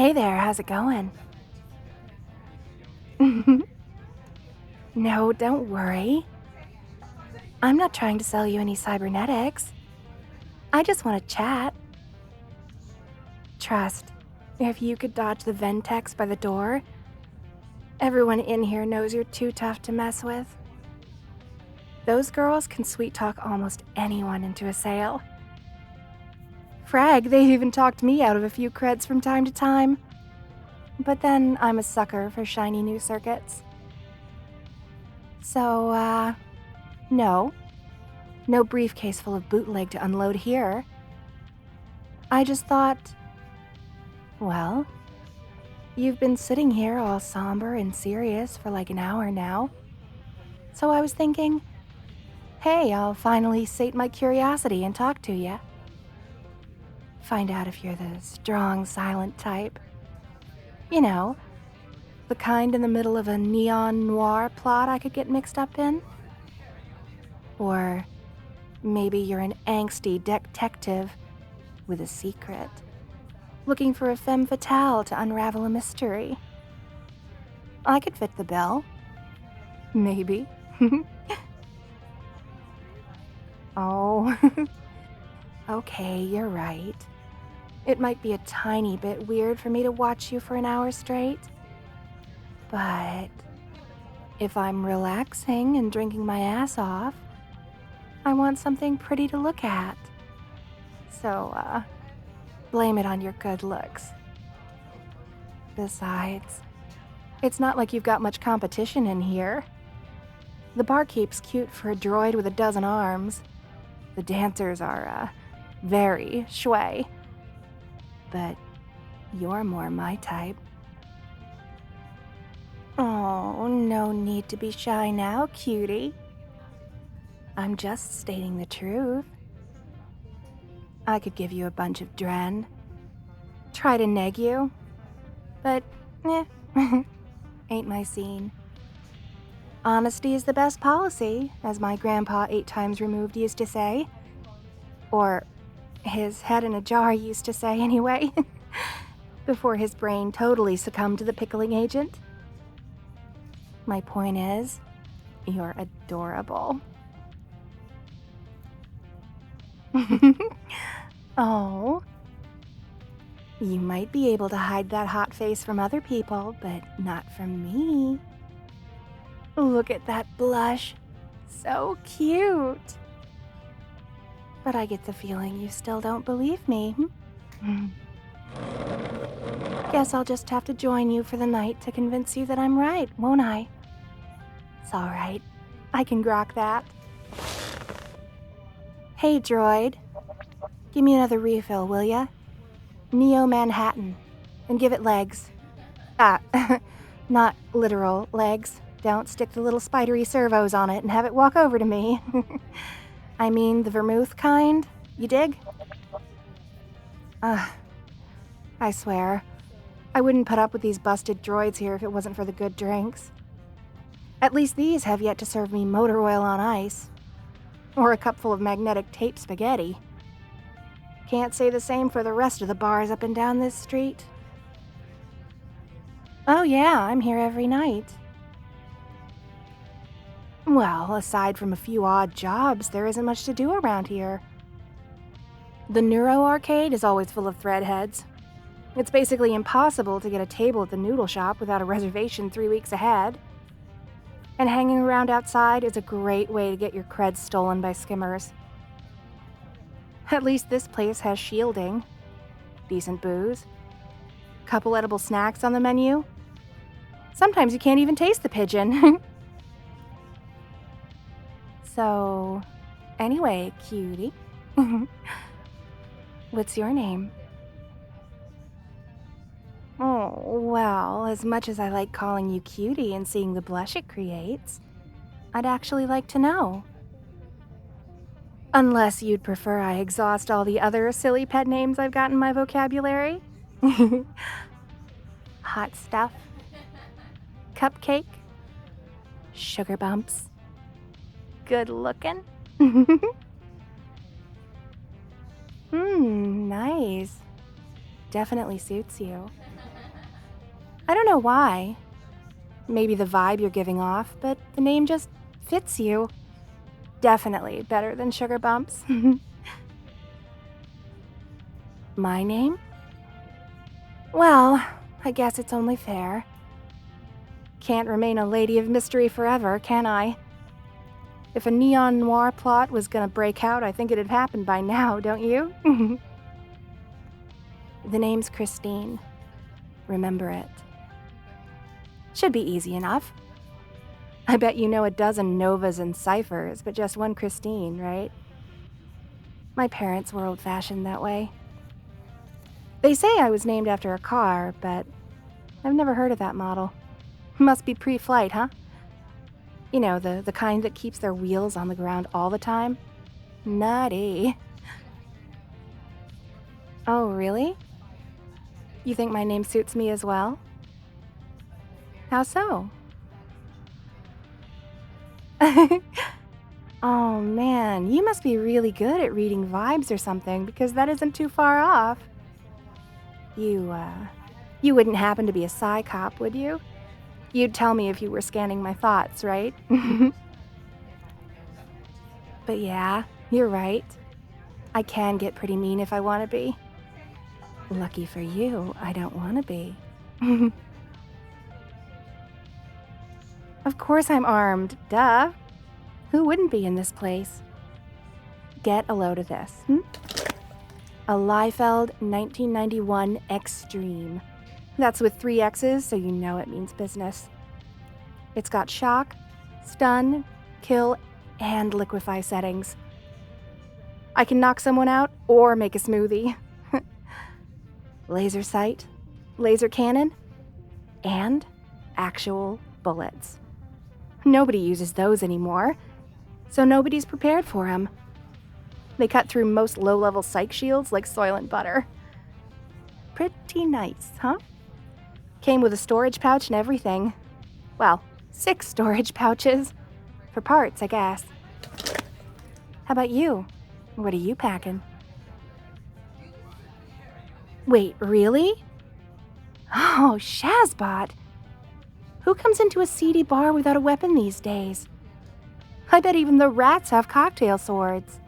Hey there, how's it going? No, don't worry. I'm not trying to sell you any cybernetics. I just want to chat. Trust, if you could dodge the Ventex by the door, everyone in here knows you're too tough to mess with. Those girls can sweet talk almost anyone into a sale. Frag, they've even talked me out of a few creds from time to time. But then I'm a sucker for shiny new circuits. So, no. No briefcase full of bootleg to unload here. I just thought, well, you've been sitting here all somber and serious for like an hour now. So I was thinking, hey, I'll finally sate my curiosity and talk to you. Find out if you're the strong, silent type. You know, the kind in the middle of a neon noir plot I could get mixed up in. Or maybe you're an angsty detective with a secret, looking for a femme fatale to unravel a mystery. I could fit the bill. Maybe. Oh, okay, you're right. It might be a tiny bit weird for me to watch you for an hour straight. But if I'm relaxing and drinking my ass off, I want something pretty to look at. So, blame it on your good looks. Besides, it's not like you've got much competition in here. The barkeep's cute for a droid with a dozen arms. The dancers are, very shui. But you're more my type. Oh, no need to be shy now, cutie. I'm just stating the truth. I could give you a bunch of dren. Try to neg you. But, ain't my scene. Honesty is the best policy, as my grandpa 8 times removed used to say. Or his head in a jar used to say, anyway. Before his brain totally succumbed to the pickling agent. My point is, you're adorable. Oh. You might be able to hide that hot face from other people, but not from me. Look at that blush. So cute. But I get the feeling you still don't believe me. Guess I'll just have to join you for the night to convince you that I'm right, won't I? It's all right. I can grok that. Hey, droid. Give me another refill, will ya? Neo Manhattan. And give it legs. Not literal legs. Don't stick the little spidery servos on it and have it walk over to me. I mean the vermouth kind. You dig? I swear, I wouldn't put up with these busted droids here if it wasn't for the good drinks. At least these have yet to serve me motor oil on ice. Or a cupful of magnetic tape spaghetti. Can't say the same for the rest of the bars up and down this street. Oh yeah, I'm here every night. Well, aside from a few odd jobs, there isn't much to do around here. The Neuro Arcade is always full of threadheads. It's basically impossible to get a table at the noodle shop without a reservation 3 weeks ahead. And hanging around outside is a great way to get your creds stolen by skimmers. At least this place has shielding. Decent booze. Couple edible snacks on the menu. Sometimes you can't even taste the pigeon. So, anyway, cutie. What's your name? Oh, well, as much as I like calling you cutie and seeing the blush it creates, I'd actually like to know. Unless you'd prefer I exhaust all the other silly pet names I've got in my vocabulary. Hot stuff. Cupcake. Sugar bumps. Good looking. Nice. Definitely suits you. I don't know why. Maybe the vibe you're giving off, but the name just fits you. Definitely better than Sugar Bumps. My name? Well, I guess it's only fair. Can't remain a lady of mystery forever, can I? If a neon noir plot was gonna break out, I think it'd happen by now, don't you? The name's Christine. Remember it. Should be easy enough. I bet you know a dozen Novas and ciphers, but just one Christine, right? My parents were old-fashioned that way. They say I was named after a car, but I've never heard of that model. Must be pre-flight, huh? You know, the kind that keeps their wheels on the ground all the time. Nutty. Oh, really? You think my name suits me as well? How so? Oh man, you must be really good at reading vibes or something, because that isn't too far off. You wouldn't happen to be a sci cop, would you? You'd tell me if you were scanning my thoughts, right? But yeah, you're right. I can get pretty mean if I want to be. Lucky for you, I don't want to be. Of course I'm armed, duh. Who wouldn't be in this place? Get a load of this. A Liefeld 1991 Extreme. That's with 3 X's, so you know it means business. It's got shock, stun, kill, and liquefy settings. I can knock someone out or make a smoothie. Laser sight, laser cannon, and actual bullets. Nobody uses those anymore, so nobody's prepared for them. They cut through most low-level psych shields like Soylent butter. Pretty nice, huh? Came with a storage pouch and everything. Well, 6 storage pouches. For parts, I guess. How about you? What are you packing? Wait, really? Oh, Shazbot! Who comes into a seedy bar without a weapon these days? I bet even the rats have cocktail swords.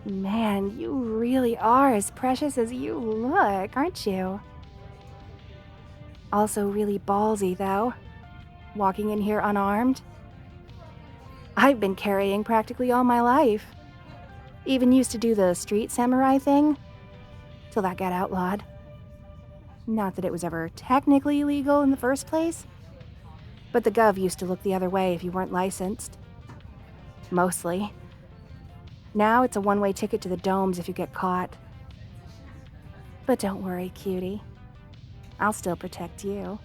Man, you really are as precious as you look, aren't you? Also really ballsy, though. Walking in here unarmed. I've been carrying practically all my life. Even used to do the street samurai thing, till that got outlawed. Not that it was ever technically legal in the first place, but the gov used to look the other way if you weren't licensed. Mostly. Now it's a one-way ticket to the domes if you get caught. But don't worry, cutie. I'll still protect you.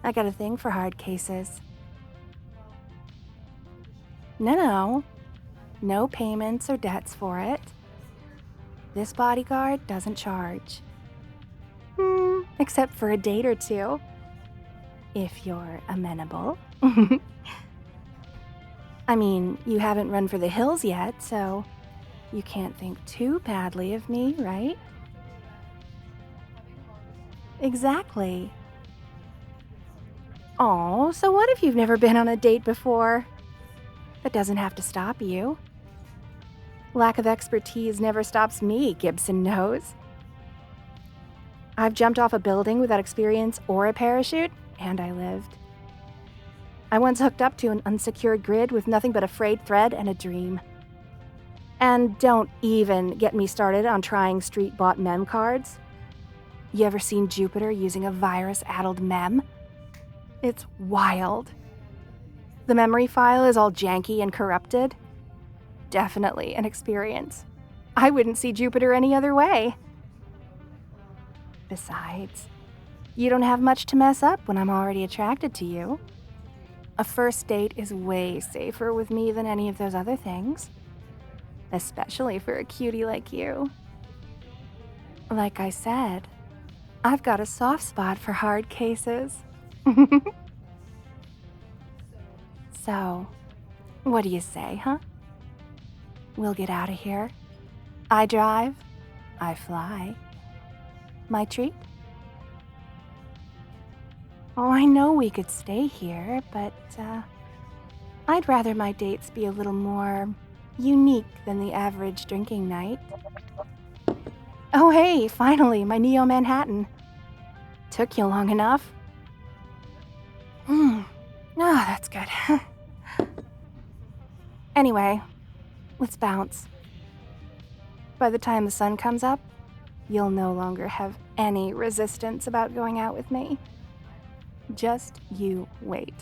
I got a thing for hard cases. No. No payments or debts for it. This bodyguard doesn't charge. Except for a date or two. If you're amenable. I mean, you haven't run for the hills yet, so you can't think too badly of me, right? Exactly. Aw, so what if you've never been on a date before? That doesn't have to stop you. Lack of expertise never stops me, Gibson knows. I've jumped off a building without experience or a parachute, and I lived. I once hooked up to an unsecured grid with nothing but a frayed thread and a dream. And don't even get me started on trying street-bought mem cards. You ever seen Jupiter using a virus-addled mem? It's wild. The memory file is all janky and corrupted. Definitely an experience. I wouldn't see Jupiter any other way. Besides, you don't have much to mess up when I'm already attracted to you. A first date is way safer with me than any of those other things. Especially for a cutie like you. Like I said, I've got a soft spot for hard cases. So, what do you say, huh? We'll get out of here. I drive, I fly. My treat? Oh, I know we could stay here, but, I'd rather my dates be a little more unique than the average drinking night. Oh, hey, finally, my Neo Manhattan. Took you long enough. Oh, that's good. Anyway, let's bounce. By the time the sun comes up, you'll no longer have any resistance about going out with me. Just you wait.